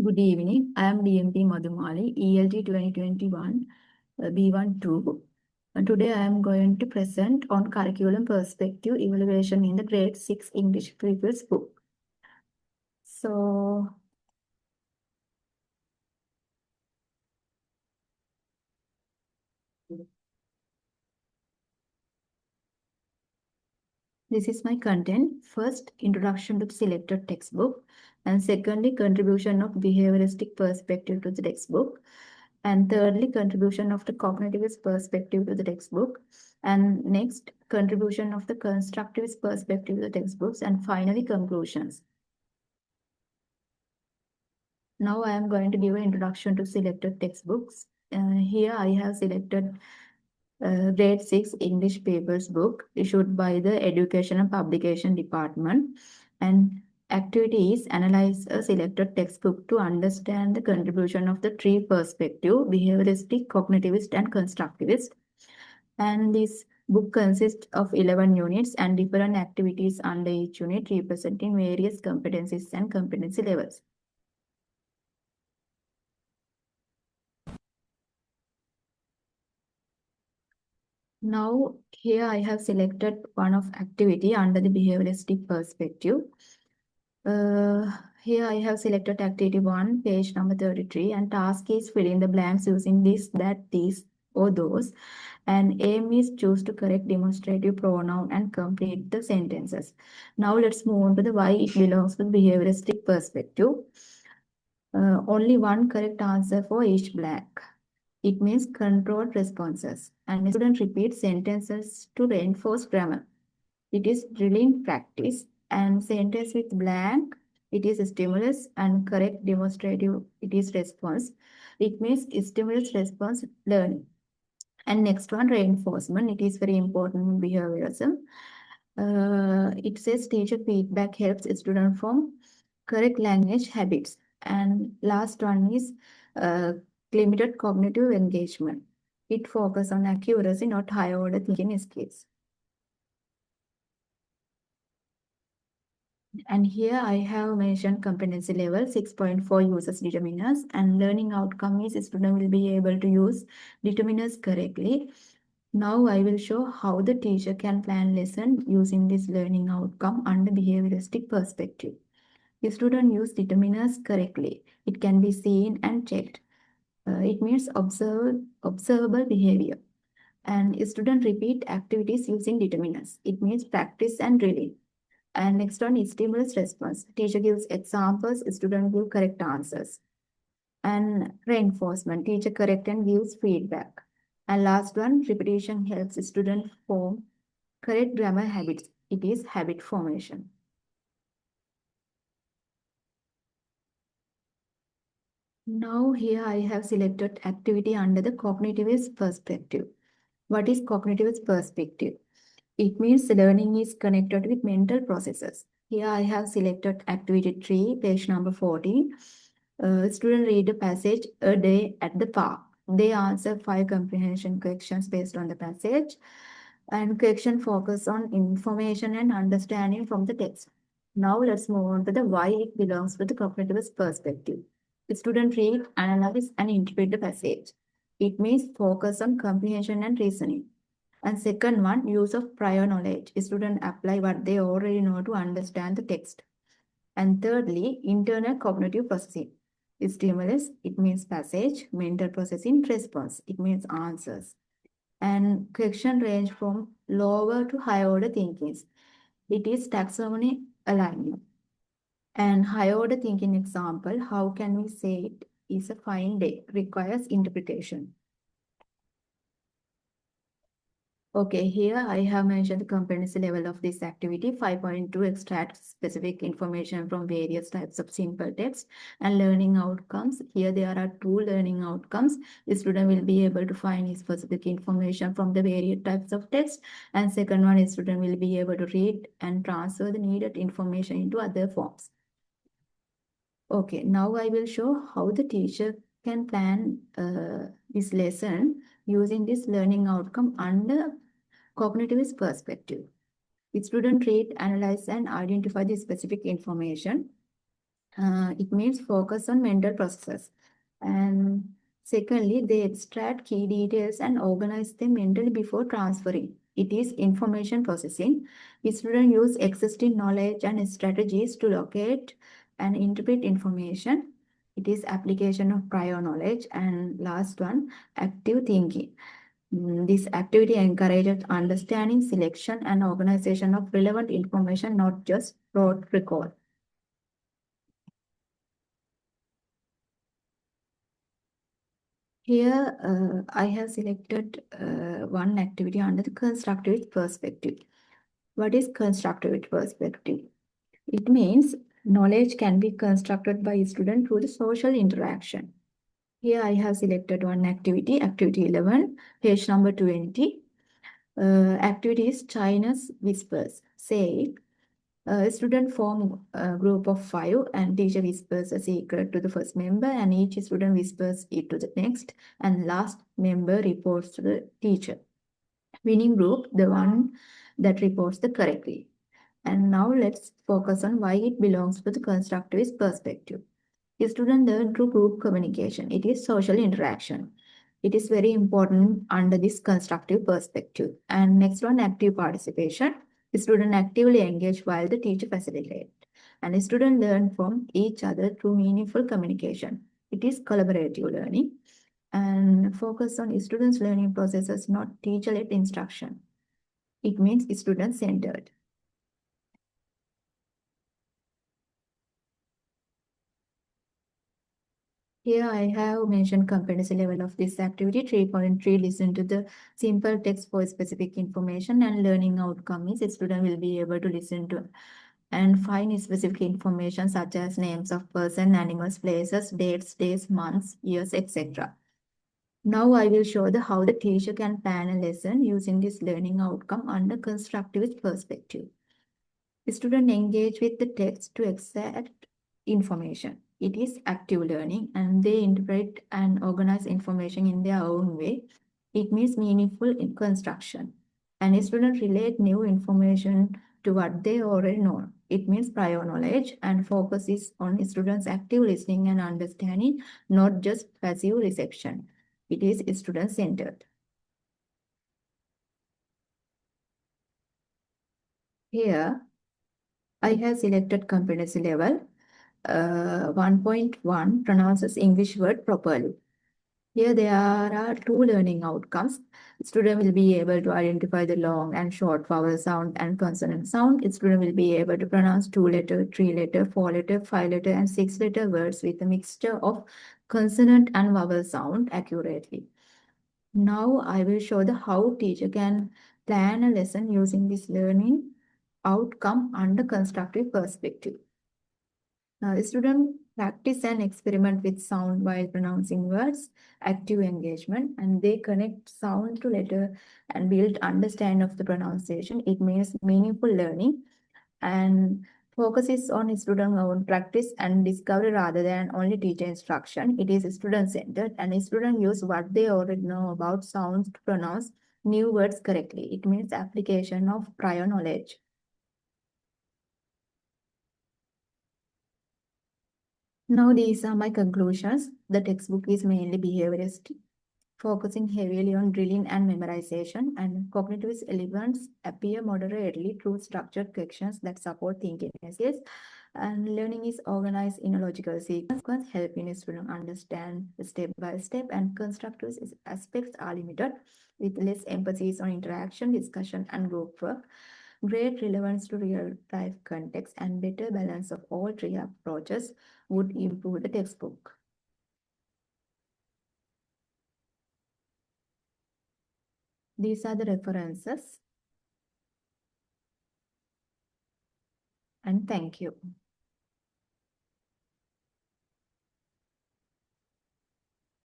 Good evening. I am DMP Madhumali, ELT 2021, B12. Today I am going to present on curriculum perspective evaluation in the grade 6 English pupils book. So, this is my content. First, introduction to selected textbook. And secondly, contribution of behavioristic perspective to the textbook. And thirdly, contribution of the cognitivist perspective to the textbook. And next, contribution of the constructivist perspective to the textbooks. And finally, conclusions. Now I am going to give an introduction to selected textbooks. Here I have selected grade 6 English papers book issued by the Education and Publication Department. And activity is analyze a selected textbook to understand the contribution of the three perspective, behavioristic, cognitivist, and constructivist. And this book consists of 11 units and different activities under each unit representing various competencies and competency levels. Now, here I have selected one of activity under the behavioristic perspective. Here I have selected activity 1, page number 33, and task is fill in the blanks using this, that, these, or those. And aim is choose to correct demonstrative pronoun and complete the sentences. Now let's move on to the why it belongs to the behavioristic perspective. Only one correct answer for each blank. It means controlled responses. And the student repeats sentences to reinforce grammar. It is drilling practice. And sentence with blank, it is a stimulus, and correct demonstrative, it is response. It means stimulus response learning. And next one, reinforcement. It is very important in behaviorism. It says teacher feedback helps student form correct language habits. And last one is limited cognitive engagement. It focuses on accuracy, not high order thinking skills. And here I have mentioned competency level 6.4 uses determiners, and learning outcome is student will be able to use determiners correctly. Now I will show how the teacher can plan lesson using this learning outcome under behavioristic perspective. The student use determiners correctly. It can be seen and checked. It means observable behavior. And student repeat activities using determiners. It means practice and drilling. And next one is stimulus response. Teacher gives examples, student give correct answers. And reinforcement. Teacher correct and gives feedback. And last one, repetition helps student form correct grammar habits. It is habit formation. Now here I have selected activity under the cognitivist perspective. What is cognitivist perspective? It means learning is connected with mental processes. Here I have selected activity 3, page number 14. Students read a passage a day at the park. They answer 5 comprehension questions based on the passage. And question focus on information and understanding from the text. Now let's move on to the why it belongs to the cognitivist perspective. The student read, analyze, and interpret the passage. It means focus on comprehension and reasoning. And second one, use of prior knowledge. Students apply what they already know to understand the text. And thirdly, internal cognitive processing. Stimulus, it means passage. Mental processing, response, it means answers. And question range from lower to higher order thinkings. It is taxonomy alignment. And higher order thinking example, how can we say it is a fine day, requires interpretation. Okay, here I have mentioned the competency level of this activity. 5.2 extract specific information from various types of simple text and learning outcomes. Here there are 2 learning outcomes. The student will be able to find specific information from the various types of text. And second one is student will be able to read and transfer the needed information into other forms. Okay, now I will show how the teacher can plan this lesson using this learning outcome under cognitivist perspective. The student read, analyze, and identify the specific information. It means focus on mental processes. And secondly, they extract key details and organize them mentally before transferring. It is information processing. Students use existing knowledge and strategies to locate and interpret information. It is application of prior knowledge. And last one, active thinking. This activity encourages understanding, selection, and organization of relevant information, not just rote recall. Here, I have selected one activity under the constructivist perspective. What is constructivist perspective? It means knowledge can be constructed by a student through the social interaction. Here, I have selected one activity, activity 11, page number 20. Activity is China's Whispers. Say, student form a group of 5 and teacher whispers a secret to the first member and each student whispers it to the next and last member reports to the teacher. Winning group, the one that reports the correctly. And now let's focus on why it belongs to the constructivist perspective. Students learn through group communication. It is social interaction. It is very important under this constructive perspective. And next one, active participation. Students actively engage while the teacher facilitates. And students learn from each other through meaningful communication. It is collaborative learning and focus on students' learning processes, not teacher-led instruction. It means student-centered. Here I have mentioned competency level of this activity. 3.3, listen to the simple text for specific information and learning outcome is student will be able to listen to and find specific information such as names of person, animals, places, dates, days, months, years, etc. Now I will show how the teacher can plan a lesson using this learning outcome under constructivist perspective. Students engage with the text to extract information. It is active learning and they interpret and organize information in their own way. It means meaningful in construction. And students relate new information to what they already know. It means prior knowledge and focus is on students' active listening and understanding, not just passive reception. It is student-centered. Here, I have selected competency level. 1.1 pronounces English word properly. Here there are two learning outcomes. Student will be able to identify the long and short vowel sound and consonant sound. Student will be able to pronounce 2-letter, 3-letter, 4-letter, 5-letter, and 6-letter words with a mixture of consonant and vowel sound accurately. Now I will show how teacher can plan a lesson using this learning outcome under constructive perspective. Students practice and experiment with sound while pronouncing words, active engagement, and they connect sound to letter and build understanding of the pronunciation. It means meaningful learning and focuses on student own practice and discovery rather than only teacher instruction. It is student-centered and students use what they already know about sounds to pronounce new words correctly. It means application of prior knowledge. Now these are my conclusions. The textbook is mainly behaviorist, focusing heavily on drilling and memorization, and cognitive elements appear moderately through structured questions that support thinking skills. And learning is organized in a logical sequence, helping students understand step by step, and constructive aspects are limited with less emphasis on interaction, discussion, and group work. Great relevance to real-life context and better balance of all three approaches would improve the textbook. These are the references, and thank you.